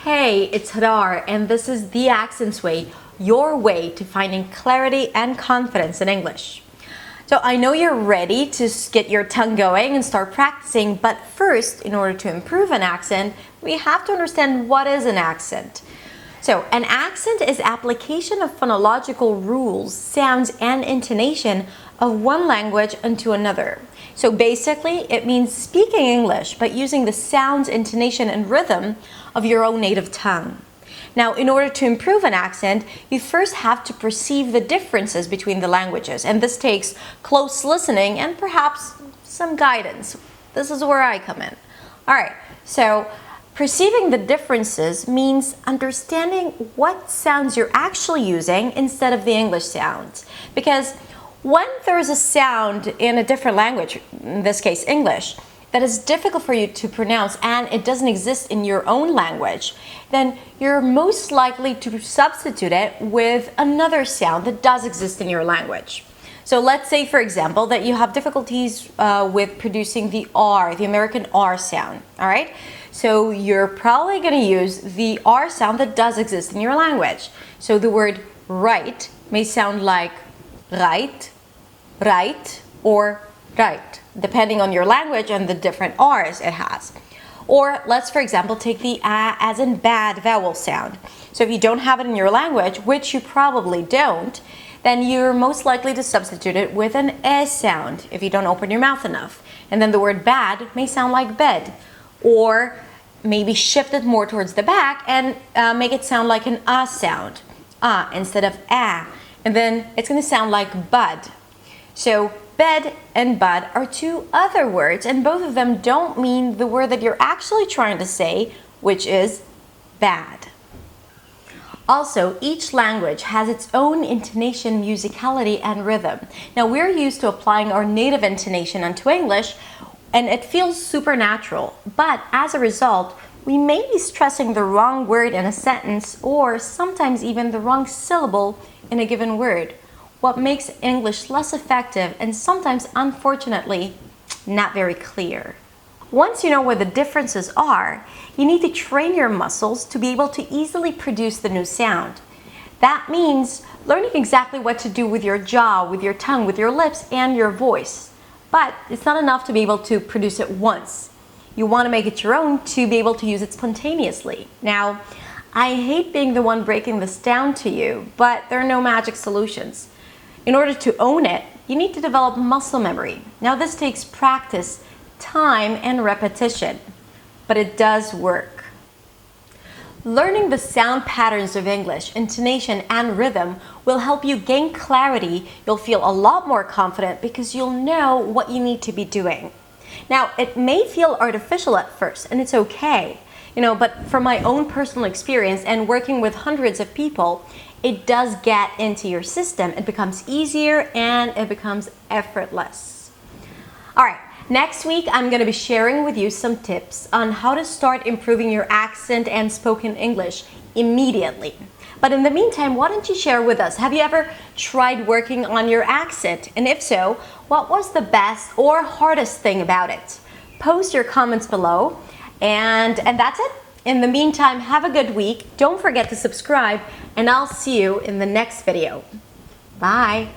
Hey, it's Hadar, and this is The Accents Way, your way to finding clarity and confidence in English. So I know you're ready to get your tongue going and start practicing, but first, in order to improve an accent, we have to understand what is an accent. So an accent is application of phonological rules, sounds, and intonation of one language into another. So basically, it means speaking English but using the sounds, intonation, and rhythm of your own native tongue. Now, in order to improve an accent, you first have to perceive the differences between the languages, and this takes close listening and perhaps some guidance. This is where I come in. All right, so perceiving the differences means understanding what sounds you're actually using instead of the English sounds. Because when there's a sound in a different language, in this case English, that is difficult for you to pronounce and it doesn't exist in your own language, then you're most likely to substitute it with another sound that does exist in your language. So let's say, for example, that you have difficulties with producing the R, the American R sound, all right? So you're probably going to use the R sound that does exist in your language. So the word right may sound like right, right, or right, depending on your language and the different R's it has. Or let's, for example, take the A as in bad vowel sound. So if you don't have it in your language, which you probably don't, then you're most likely to substitute it with an E sound if you don't open your mouth enough. And then the word bad may sound like bed. Or maybe shift it more towards the back and make it sound like an A sound. Instead of A. And then it's going to sound like bud. So bed and bud are two other words, and both of them don't mean the word that you're actually trying to say, which is bad. Also, each language has its own intonation, musicality, and rhythm. Now, we're used to applying our native intonation onto English, and it feels supernatural. But as a result, we may be stressing the wrong word in a sentence, or sometimes even the wrong syllable in a given word, what makes English less effective and sometimes, unfortunately, not very clear. Once you know what the differences are, you need to train your muscles to be able to easily produce the new sound. That means learning exactly what to do with your jaw, with your tongue, with your lips, and your voice. But it's not enough to be able to produce it once. You want to make it your own to be able to use it spontaneously. Now, I hate being the one breaking this down to you, but there are no magic solutions. In order to own it, you need to develop muscle memory. Now, this takes practice, time, and repetition, but it does work. Learning the sound patterns of English, intonation, and rhythm will help you gain clarity. You'll feel a lot more confident because you'll know what you need to be doing. Now, it may feel artificial at first, and it's okay, but from my own personal experience and working with hundreds of people, it does get into your system. It becomes easier and it becomes effortless. All right, next week I'm going to be sharing with you some tips on how to start improving your accent and spoken English immediately. But in the meantime, why don't you share with us? Have you ever tried working on your accent? And if so, what was the best or hardest thing about it? Post your comments below. And that's it. In the meantime, have a good week. Don't forget to subscribe, and I'll see you in the next video. Bye.